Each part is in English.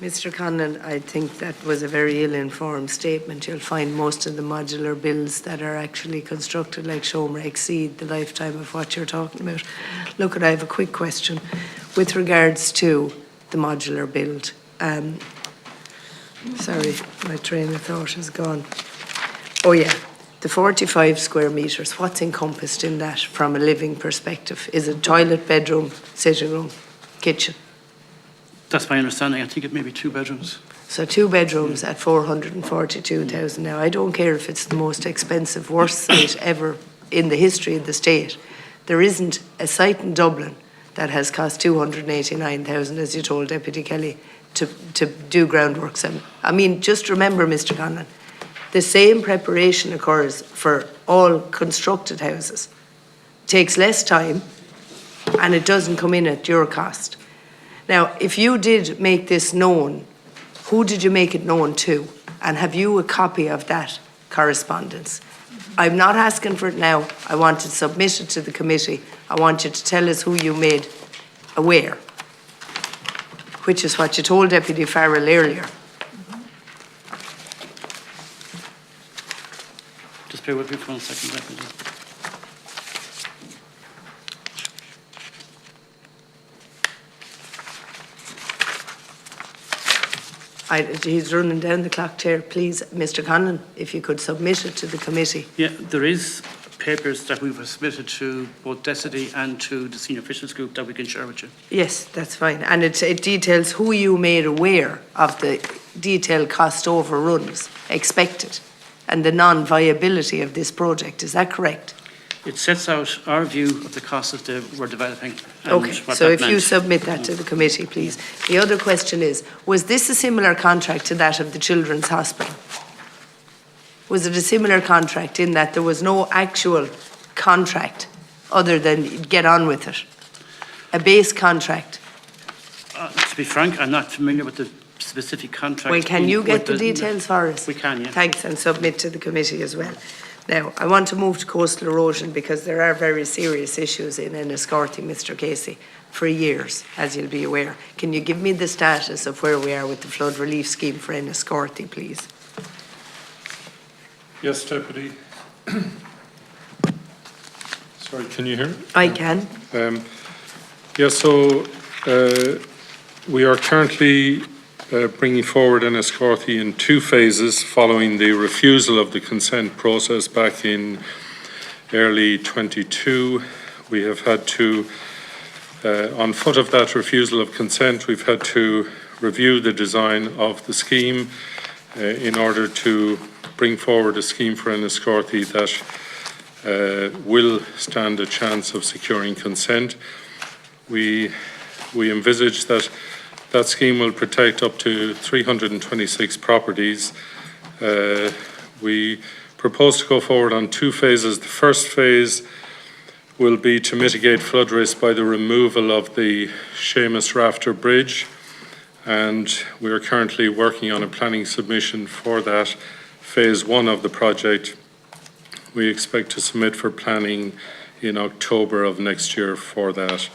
Mr. Conlon, I think that was a very ill-informed statement. You'll find most of the modular builds that are actually constructed like Shomer exceed the lifetime of what you're talking about. Look, I have a quick question with regards to the modular build. Sorry, my train of thought is gone. Oh yeah, the 45 square metres, what's encompassed in that from a living perspective? Is it toilet, bedroom, sitting room, kitchen? That's my understanding. I think it may be 2 bedrooms. So 2 bedrooms at 442,000. Now, I don't care if it's the most expensive, worst site ever in the history of the state. There isn't a site in Dublin that has cost 289,000, as you told Deputy Kelly, to do groundworks. And I mean, just remember, Mr. Conlon, the same preparation occurs for all constructed houses. It takes less time and it doesn't come in at your cost. Now, if you did make this known, who did you make it known to? And have you a copy of that correspondence? I'm not asking for it now. I want it submitted to the committee. I want you to tell us who you made aware, which is what you told Deputy Farrell earlier. Just bear with me for 1 second, Deputy. He's running down the clock, Chair. Please, Mr. Conlon, if you could submit it to the committee. Yeah, there is papers that we've submitted to both Decity and to the senior officials group that we can share with you. Yes, that's fine. And it details who you made aware of the detailed cost overruns expected and the non-viability of this project. Is that correct? It sets out our view of the costs that we're developing. Okay, so if you submit that to the committee, please. The other question is, was this a similar contract to that of the Children's Hospital? Was it a similar contract in that there was no actual contract other than get on with it? A base contract? To be frank, I'm not familiar with the specific contract. Well, can you get the details for us? We can, yeah. Thanks, and submit to the committee as well. Now, I want to move to coastal erosion because there are very serious issues in Enniscorthy, Mr. Casey, for years, as you'll be aware. Can you give me the status of where we are with the flood relief scheme for Enniscorthy, please? Yes, Deputy. Sorry, can you hear me? I can. We are currently bringing forward Enniscorthy in 2 phases following the refusal of the consent process back in early 22. We have had to, on foot of that refusal of consent, we've had to review the design of the scheme in order to bring forward a scheme for Enniscorthy that will stand a chance of securing consent. We envisage that scheme will protect up to 326 properties. We propose to go forward on 2 phases. The first phase will be to mitigate flood risk by the removal of the Seamus Rafter Bridge, and we are currently working on a planning submission for that phase 1 of the project. We expect to submit for planning in October of next year for that.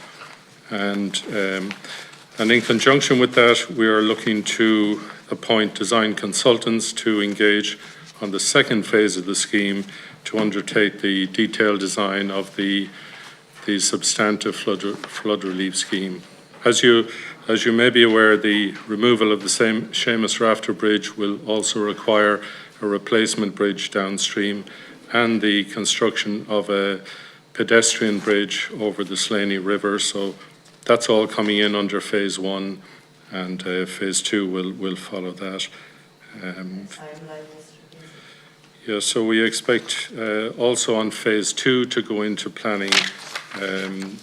And in conjunction with that, we are looking to appoint design consultants to engage on the second phase of the scheme to undertake the detailed design of the substantive flood relief scheme. As you may be aware, the removal of the Seamus Rafter Bridge will also require a replacement bridge downstream and the construction of a pedestrian bridge over the Slaney River. So that's all coming in under phase 1, and phase 2 will follow that. So we expect also on phase 2 to go into planning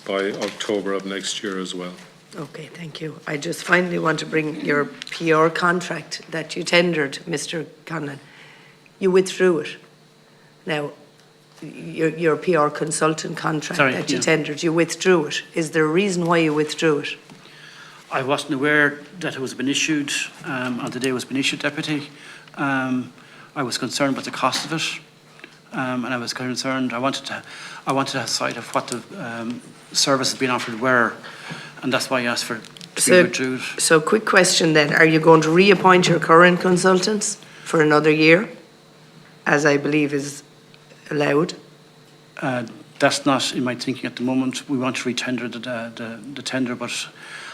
by October of next year as well. Okay, thank you. I just finally want to bring your PR contract that you tendered, Mr. Conlon. You withdrew it. Now, your PR consultant contract that you tendered, you withdrew it. Is there a reason why you withdrew it? I wasn't aware that it was been issued on the day it was been issued, Deputy. I was concerned about the cost of it, and I was concerned. I wanted to have sight of what the services being offered were, and that's why I asked for to be reviewed. So quick question then, are you going to reappoint your current consultants for another year, as I believe is allowed? That's not in my thinking at the moment. We want to retender the tender, but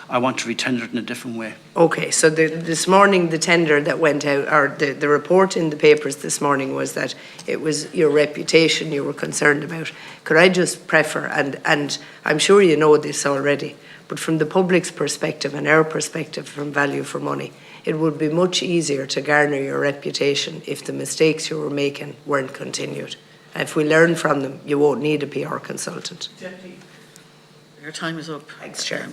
I want to retender it in a different way. Okay, so this morning, the tender that went out, or the report in the papers this morning was that it was your reputation you were concerned about. Could I just prefer, and I'm sure you know this already, but from the public's perspective and our perspective from value for money, it would be much easier to garner your reputation if the mistakes you were making weren't continued. If we learn from them, you won't need a PR consultant. Your time is up. Thanks, Chair.